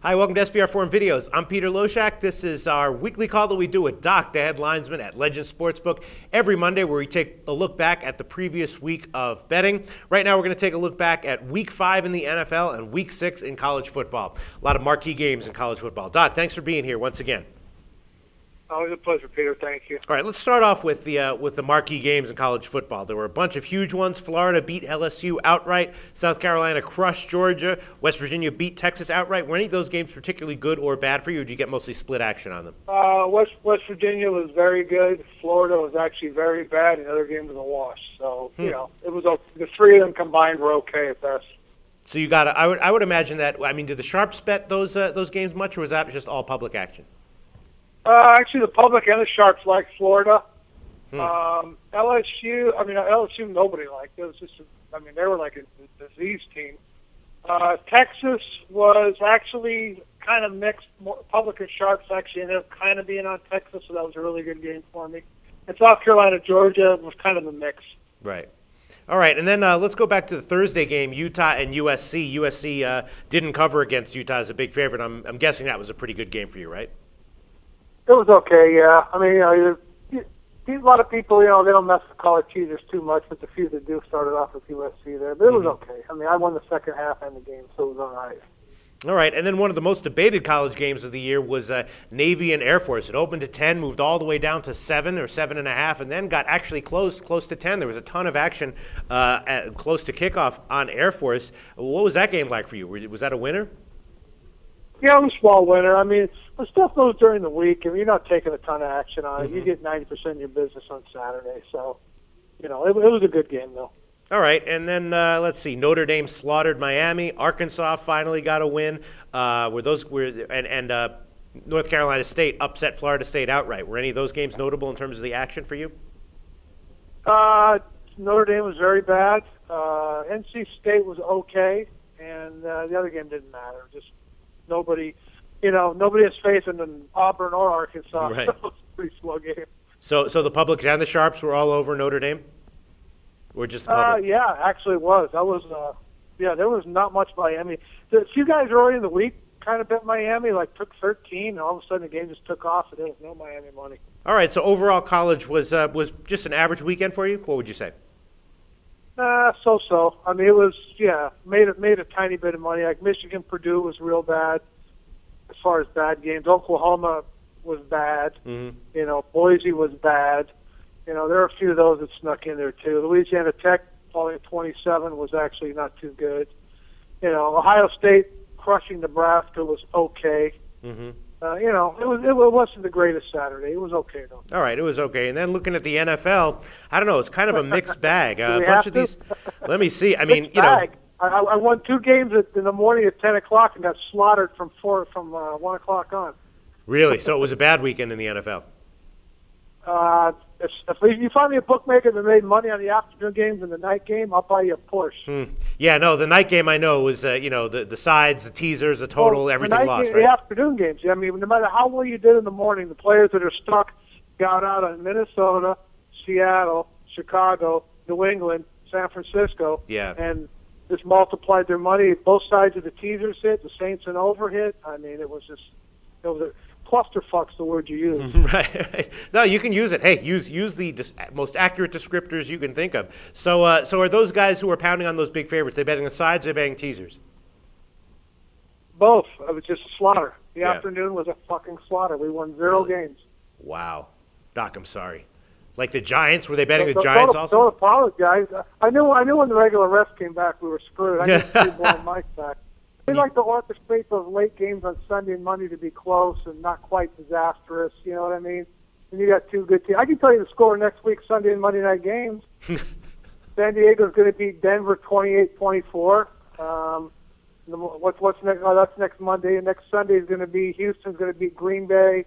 Hi, welcome to SBR Forum Videos. I'm Peter Loshak. This is our weekly call that we do with Doc, the head linesman at Legends Sportsbook, every Monday, where we take a look back at the previous week of betting. Right now, we're going to take a look back at Week 5 in the NFL and Week 6 in college football. A lot of marquee games in college football. Doc, thanks for being here once again. Always a pleasure, Peter. Thank you. All right, let's start off with the marquee games in college football. There were a bunch of huge ones. Florida beat LSU outright. South Carolina crushed Georgia. West Virginia beat Texas outright. Were any of those games particularly good or bad for you, or did you get mostly split action on them? West Virginia was very good. Florida was actually very bad, and the other game was a wash. So, it was the three of them combined were okay at best. So you got I would imagine that. I mean, did the sharps bet those games much, or was that just all public action? Actually, the public and the sharps liked Florida. LSU, LSU nobody liked. It was just, they were like a disease team. Texas was actually kind of mixed. Public and sharps actually ended up kind of being on Texas, so that was a really good game for me. And South Carolina, Georgia was kind of a mix. Right. All right, and then let's go back to the Thursday game, Utah and USC. USC didn't cover against Utah as a big favorite. I'm guessing that was a pretty good game for you, right? It was okay, yeah. A lot of people, they don't mess with college cheaters too much, but the few that do started off with USC there. But it was okay. I won the second half and the game, so it was all right. All right, and then one of the most debated college games of the year was Navy and Air Force. It opened to 10, moved all the way down to 7 or 7.5, and then got actually close to 10. There was a ton of action close to kickoff on Air Force. What was that game like for you? Was that a winner? Yeah, it was a small winner. The stuff goes during the week, and you're not taking a ton of action on it. You get 90% of your business on Saturday, so it was a good game though. All right, and then let's see. Notre Dame slaughtered Miami. Arkansas finally got a win. North Carolina State upset Florida State outright. Were any of those games notable in terms of the action for you? Notre Dame was very bad. NC State was okay, and the other game didn't matter. Just nobody has faith in Auburn or Arkansas. Right. So it was a pretty slow game. So the public and the sharps were all over Notre Dame? Or just the public? Yeah, actually it was. There was not much Miami. A few guys early in the week kind of bet Miami, took 13, and all of a sudden the game just took off, and there was no Miami money. All right, so overall college was just an average weekend for you? What would you say? So-so. It was, made a tiny bit of money. Like Michigan, Purdue was real bad as far as bad games. Oklahoma was bad. Boise was bad. There are a few of those that snuck in there too. Louisiana Tech, falling at 27, was actually not too good. Ohio State crushing Nebraska was okay. It wasn't the greatest Saturday. It was okay though. All right, it was okay. And then looking at the NFL, I don't know. It's kind of a mixed bag. A bunch of these. Let me see. I won 2 games in the morning at 10 o'clock and got slaughtered from 1 o'clock on. Really? So it was a bad weekend in the NFL. If you find me a bookmaker that made money on the afternoon games and the night game, I'll buy you a Porsche. Yeah, no, the night game I know was the sides, the teasers, the total, everything lost. Right? The afternoon games. No matter how well you did in the morning, the players that are stuck got out on Minnesota, Seattle, Chicago, New England, San Francisco, and just multiplied their money. Both sides of the teasers hit, the Saints and over hit. It was a clusterfuck's the word you use. Right. No, you can use it. Hey, use the most accurate descriptors you can think of. So are those guys who are pounding on those big favorites, they betting the sides, they betting teasers? Both. It was just a slaughter. The afternoon was a fucking slaughter. We won 0 games. Wow. Doc, I'm sorry. Like the Giants, were they betting the Giants also? Don't apologize. I knew when the regular refs came back, we were screwed. I just didn't want Mike back. They like to orchestrate those late games on Sunday and Monday to be close and not quite disastrous. You know what I mean? And you got 2 good teams. I can tell you the score next week, Sunday and Monday night games. San Diego's going to beat Denver 28-24. What's next? Oh, that's next Monday. And next Sunday is going to be Houston's going to beat Green Bay.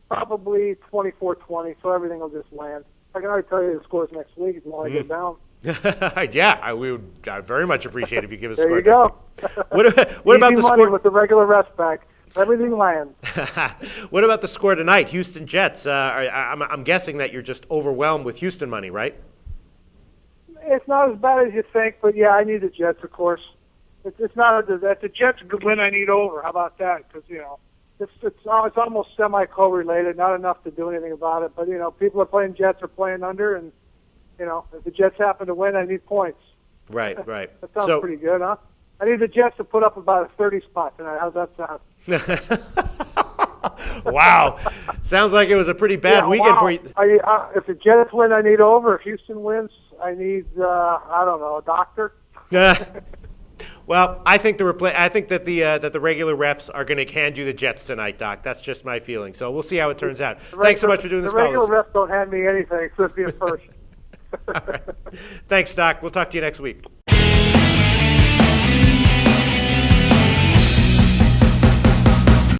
Probably 24-20. So everything will just land. I can already tell you the scores next week if you want to get down. We would very much appreciate it if you give us a there score. There you go. What about the score? With the regular rest back, everything lands. What about the score tonight? Houston Jets. I'm guessing that you're just overwhelmed with Houston money, right? It's not as bad as you think, but yeah, I need the Jets, of course. It's not that's a Jets win I need over. How about that? Because it's almost semi-correlated. Not enough to do anything about it. But people are playing Jets or playing under, and if the Jets happen to win, I need points. Right. That sounds pretty good, huh? I need the Jets to put up about a 30 spot tonight. How's that sound? Wow. Sounds like it was a pretty bad weekend for you. If the Jets win, I need over. If Houston wins, I need, I don't know, a doctor. Well, I think that the regular reps are going to hand you the Jets tonight, Doc. That's just my feeling. So we'll see how it turns out. Thanks so much for doing this. The regular reps don't hand me anything except being first. All right. Thanks, Doc. We'll talk to you next week.